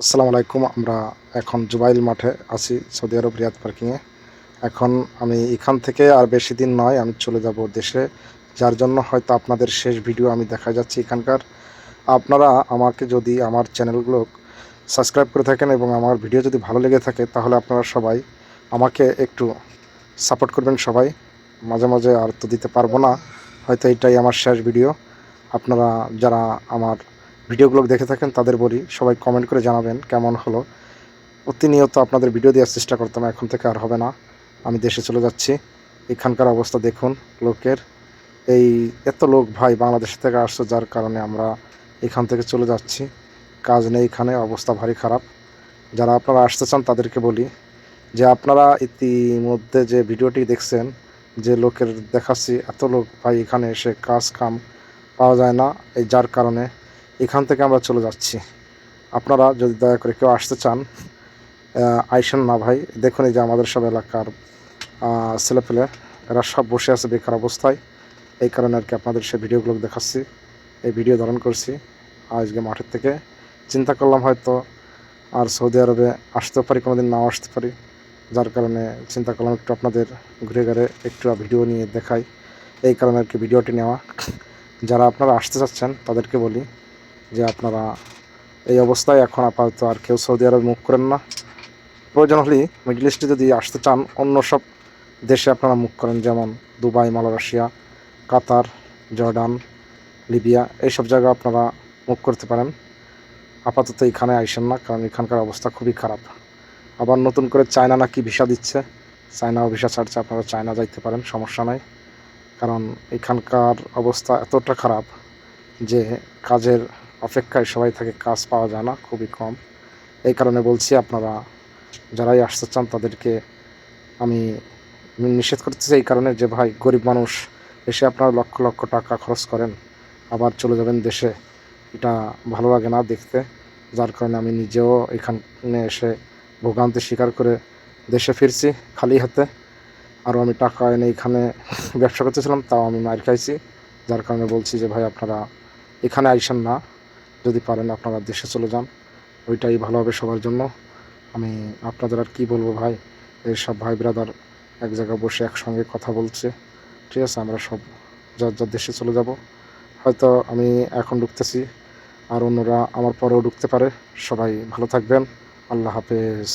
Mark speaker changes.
Speaker 1: আসসালামু আলাইকুম। আমরা এখন জুবাইল মাঠে আছি, সৌদি আরব রিয়াদ পার্কিংয়ে। এখন আমি এখান থেকে আর বেশি দিন নয়, আমি চলে যাব দেশে। যার জন্য হয়তো আপনাদের শেষ ভিডিও আমি দেখা যাচ্ছি এখানকার। আপনারা আমাকে যদি আমার চ্যানেলগুলো সাবস্ক্রাইব করে থাকেন এবং আমার ভিডিও যদি ভালো লেগে থাকে, তাহলে আপনারা সবাই আমাকে একটু সাপোর্ট করবেন সবাই। মাঝে মাঝে আর তো দিতে পারবো না, হয়তো এটাই আমার শেষ ভিডিও। আপনারা যারা আমার ভিডিওগুলো দেখে থাকেন তাদের বলি, সবাই কমেন্ট করে জানাবেন কেমন হলো। প্রতিনিয়ত আপনাদের ভিডিও দেওয়ার চেষ্টা করতাম, এখন থেকে আর হবে না। আমি দেশে চলে যাচ্ছি। এখানকার অবস্থা দেখুন লোকের, এই এত লোক ভাই বাংলাদেশ থেকে আসছে, যার কারণে আমরা এখান থেকে চলে যাচ্ছি। কাজ নেই এখানে, অবস্থা ভারী খারাপ। যারা আপনারা আসতে চান তাদেরকে বলি যে আপনারা ইতিমধ্যে যে ভিডিওটি দেখছেন, যে লোকের দেখাচ্ছি, এত লোক ভাই এখানে এসে কাজ কাম পাওয়া যায় না, এই যার কারণে এখান থেকে আমরা চলে যাচ্ছি। আপনারা যদি দয়া করে কেউ আসতে চান, আইসেন না ভাই। দেখুন এই যে আমাদের সব এলাকার ছেলেপেলে, এরা সব বসে আছে বেকার অবস্থায়। এই কারণে আর কি আপনাদের সে ভিডিওগুলো দেখাচ্ছি, এই ভিডিও ধারণ করছি আজকে মাঠের থেকে। চিন্তা করলাম হয়তো আর সৌদি আরবে আসতেও পারি, কোনোদিন নাও আসতে পারি, যার কারণে চিন্তা করলাম একটু আপনাদের ঘুরে ঘুরে একটু ভিডিও নিয়ে দেখাই। এই কারণে আর কি ভিডিওটি নেওয়া। যারা আপনারা আসতে চাচ্ছেন তাদেরকে বলি যে আপনারা এই অবস্থায় এখন আপাতত আর কেউ সৌদি আরবে মুভ করেন না। প্রয়োজন হলে মিডল ইস্টে যদি আসতে চান, অন্য সব দেশে আপনারা মুভ করেন, যেমন দুবাই, মালয়েশিয়া, কাতার, জর্ডান, লিবিয়া, এইসব জায়গা আপনারা মুভ করতে পারেন। আপাতত এখানে আইসেন না, কারণ এখানকার অবস্থা খুবই খারাপ। আবার নতুন করে চায়না নাকি ভিসা দিচ্ছে, চায়নাও ভিসা ছাড়ছে, আপনারা চায়না যাইতে পারেন, সমস্যা নাই। কারণ এখানকার অবস্থা এতটা খারাপ যে কাজের অপেক্ষায় সবাই থাকে, কাজ পাওয়া যায় না, খুবই কম। এই কারণে বলছি আপনারা যারাই আসতে চান তাদেরকে আমি নিষেধ করতেছি, এই কারণে যে ভাই গরিব মানুষ এসে আপনারা লক্ষ লক্ষ টাকা খরচ করেন, আবার চলে যাবেন দেশে, এটা ভালো লাগে না দেখতে। যার কারণে আমি নিজেও এখানে এসে ভোগান্তি স্বীকার করে দেশে ফিরছি খালি হাতে। আরও আমি টাকা এনে এখানে ব্যবসা করতেছিলাম, তাও আমি মার খাইছি। যার কারণে বলছি যে ভাই আপনারা এখানে আইসেন না, যদি পারেন আপনারা দেশে চলে যান, ওইটাই ভালো হবে সবার জন্য। আমি আপনাদের আর কী বলবো ভাই, এই সব ভাই ব্রাদার এক জায়গায় বসে একসঙ্গে কথা বলছে, ঠিক আছে? আমরা সব যার যার দেশে চলে যাব। হয়তো আমি এখন ঢুকতেছি, আর অন্যরা আমার পরেও ঢুকতে পারে। সবাই ভালো থাকবেন, আল্লাহ হাফেজ।